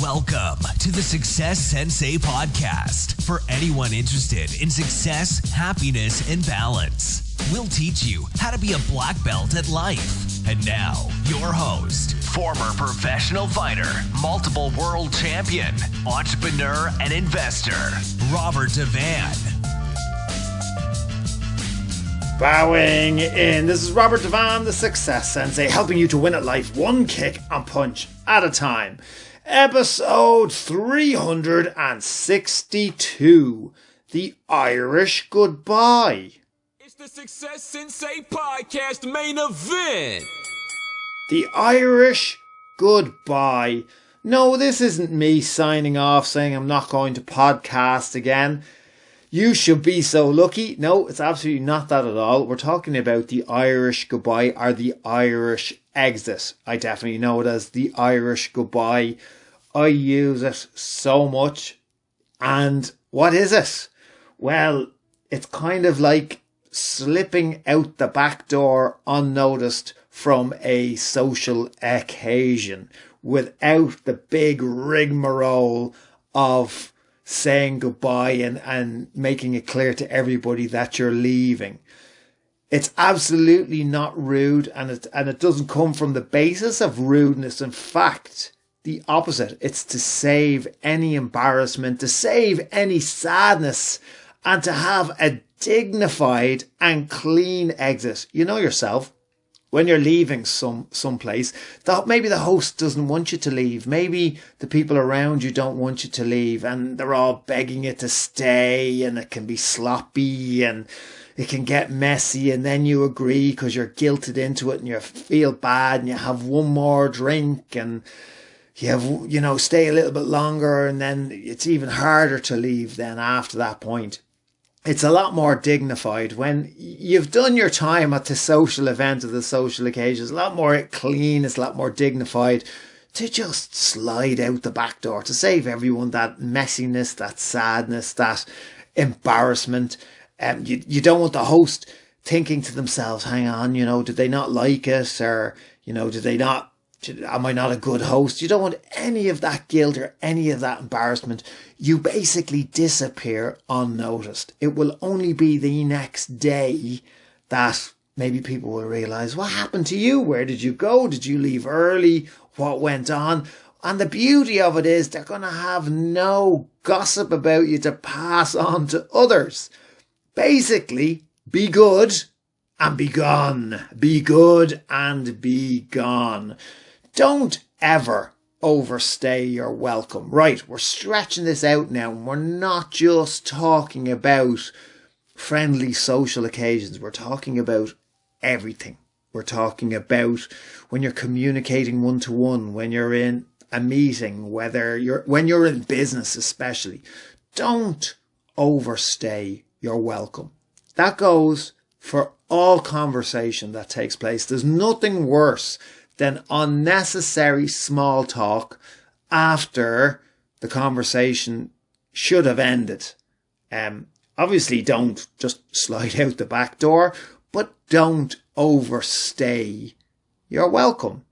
Welcome to the Success Sensei podcast for anyone interested in success, happiness, and balance. We'll teach you how to be a black belt at life. And now, your host, former professional fighter, multiple world champion, entrepreneur, and investor, Robert Devane. Bowing in. This is Robert Devane, the Success Sensei, helping you to win at life one kick and punch at a time. Episode 362, The Irish Goodbye. It's the Success Sensei podcast main event. The Irish Goodbye. No, this isn't me signing off saying I'm not going to podcast again. You should be so lucky. No, it's absolutely not that at all. We're talking about the Irish goodbye or the Irish exit. I definitely know it as the Irish goodbye. I use it so much. And what is it? Well, it's kind of like slipping out the back door unnoticed from a social occasion without the big rigmarole of saying goodbye and making it clear to everybody that you're leaving. It's absolutely not rude, and it doesn't come from the basis of rudeness. In fact, the opposite. It's to save any embarrassment, to save any sadness, and to have a dignified and clean exit. You know yourself. When you're leaving someplace, maybe the host doesn't want you to leave. Maybe the people around you don't want you to leave, and they're all begging you to stay, and it can be sloppy and it can get messy, and then you agree because you're guilted into it and you feel bad, and you have one more drink and you have, stay a little bit longer, and then it's even harder to leave then after that point. It's a lot more dignified when you've done your time at the social event or the social occasion. It's a lot more clean. It's a lot more dignified to just slide out the back door to save everyone that messiness, that sadness, that embarrassment. You don't want the host thinking to themselves, hang on, did they not like it? Or, am I not a good host? You don't want any of that guilt or any of that embarrassment. You basically disappear unnoticed. It will only be the next day that maybe people will realise, what happened to you? Where did you go? Did you leave early? What went on? And the beauty of it is they're going to have no gossip about you to pass on to others. Basically, be good and be gone. Be good and be gone. Don't ever overstay your welcome. Right, we're stretching this out now. We're not just talking about friendly social occasions. We're talking about everything. We're talking about when you're communicating one-to-one, when you're in a meeting, when you're in business especially. Don't overstay your welcome. That goes for all conversation that takes place. There's nothing worse than unnecessary small talk after the conversation should have ended. Obviously, don't just slide out the back door, but don't overstay your welcome.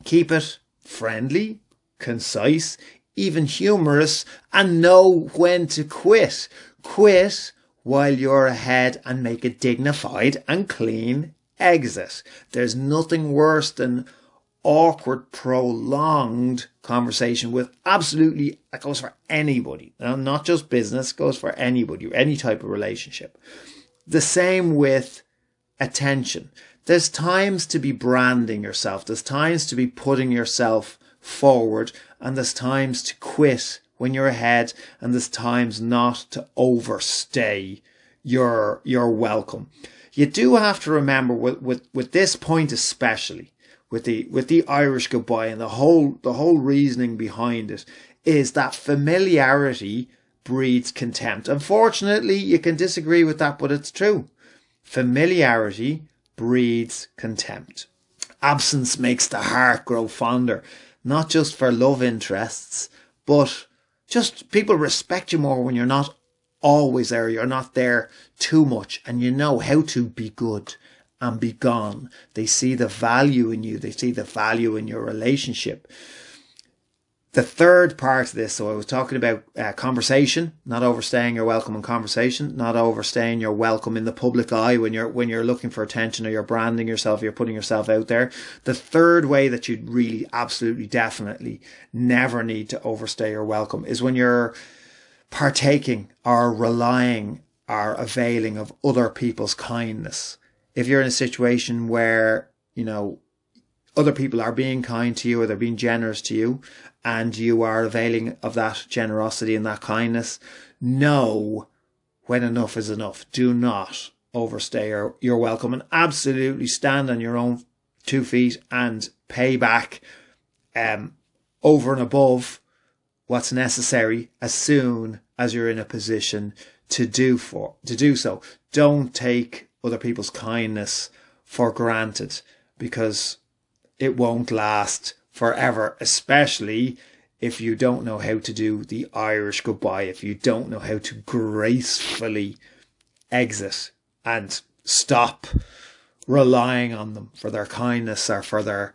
Keep it friendly, concise, even humorous, and know when to quit. Quit while you're ahead and make a dignified and clean exit. There's nothing worse than awkward, prolonged conversation with absolutely, that goes for anybody. Now, not just business, goes for anybody, any type of relationship. The same with attention. There's times to be branding yourself. There's times to be putting yourself forward, and there's times to quit when you're ahead, and there's times not to overstay your welcome. You do have to remember with this point especially, with the Irish goodbye and the whole reasoning behind it, is that familiarity breeds contempt. Unfortunately, you can disagree with that, but it's true. Familiarity breeds contempt. Absence makes the heart grow fonder, not just for love interests, but just people respect you more when you're not always there. You're not there too much, and you know how to be good and be gone. They see the value in you. They see the value in your relationship. The third part of this, so I was talking about conversation, not overstaying your welcome in conversation, not overstaying your welcome in the public eye when you're looking for attention, or you're branding yourself, you're putting yourself out there. The third way that you really absolutely definitely never need to overstay your welcome is when you're partaking or relying or availing of other people's kindness. If you're in a situation where, you know, other people are being kind to you, or they're being generous to you, and you are availing of that generosity and that kindness, know when enough is enough. Do not overstay your welcome, and absolutely stand on your own 2 feet and pay back over and above what's necessary as soon as you're in a position to do so. Don't take other people's kindness for granted, because it won't last forever, especially if you don't know how to do the Irish goodbye, if you don't know how to gracefully exit and stop relying on them for their kindness, or for the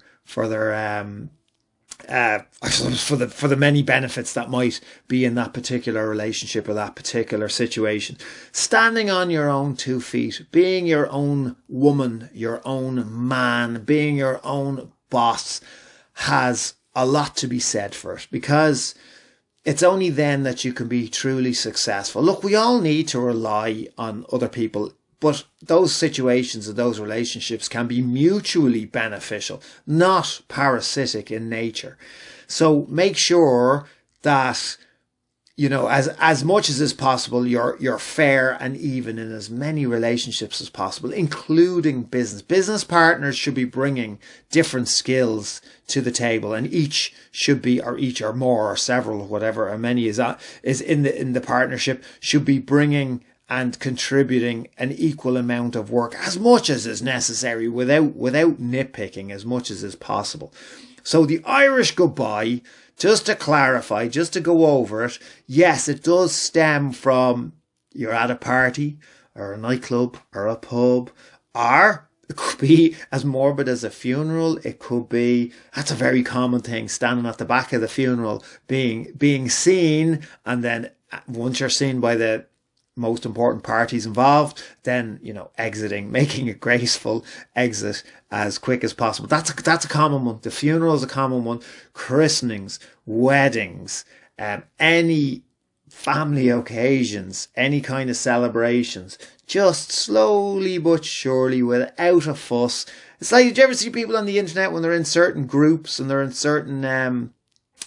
many benefits that might be in that particular relationship or that particular situation. Standing on your own 2 feet, being your own woman, your own man, being your own boss, has a lot to be said for it, because it's only then that you can be truly successful. Look, we all need to rely on other people, but those situations and those relationships can be mutually beneficial, not parasitic in nature. So make sure that, you know, as much as is possible, you're fair and even in as many relationships as possible, including business. Business partners should be bringing different skills to the table, and each should be, or each or more or several, whatever, or many is in the partnership, should be bringing and contributing an equal amount of work, as much as is necessary, without nitpicking, as much as is possible. So the Irish goodbye, just to clarify, just to go over it, yes, it does stem from you're at a party or a nightclub or a pub, or it could be as morbid as a funeral. It could be, that's a very common thing, standing at the back of the funeral, being seen, and then once you're seen by the most important parties involved, then, you know, exiting, making a graceful exit as quick as possible. That's a common one. The funeral is a common one. Christenings, weddings, any family occasions, any kind of celebrations, just slowly but surely, without a fuss. It's like, did you ever see people on the internet when they're in certain groups, and they're in certain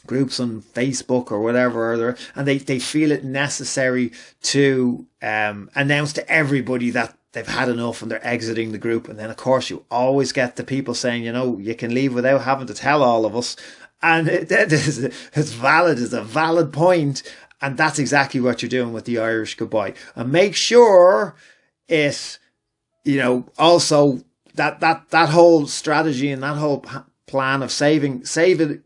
groups on Facebook or whatever, and they feel it necessary to announce to everybody that they've had enough and they're exiting the group. And then, of course, you always get the people saying, you know, you can leave without having to tell all of us. And it's valid, it's a valid point. And that's exactly what you're doing with the Irish goodbye. And make sure it, you know, also that whole strategy and that whole plan of saving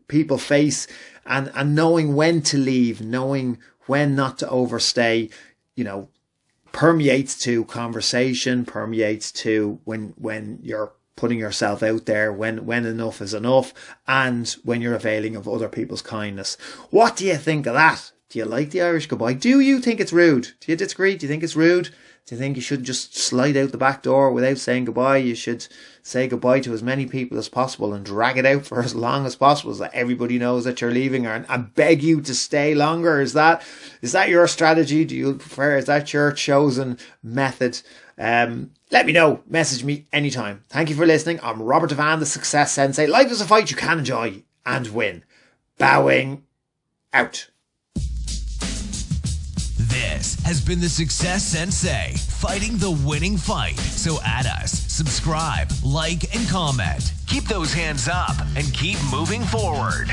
people face, and knowing when to leave, knowing when not to overstay, you know, permeates to conversation, permeates to when you're putting yourself out there, when enough is enough, and when you're availing of other people's kindness. What do you think of that? Do you like the Irish goodbye? Do you think it's rude? Do you disagree? Do you think it's rude? Do you think you should just slide out the back door without saying goodbye? You should say goodbye to as many people as possible and drag it out for as long as possible, so that everybody knows that you're leaving, and beg you to stay longer. Is that your strategy? Do you prefer? Is that your chosen method? Let me know. Message me anytime. Thank you for listening. I'm Robert Devane, the Success Sensei. Life is a fight you can enjoy and win. Bowing out. This has been the Success Sensei, fighting the winning fight. So add us, subscribe, like, and comment. Keep those hands up and keep moving forward.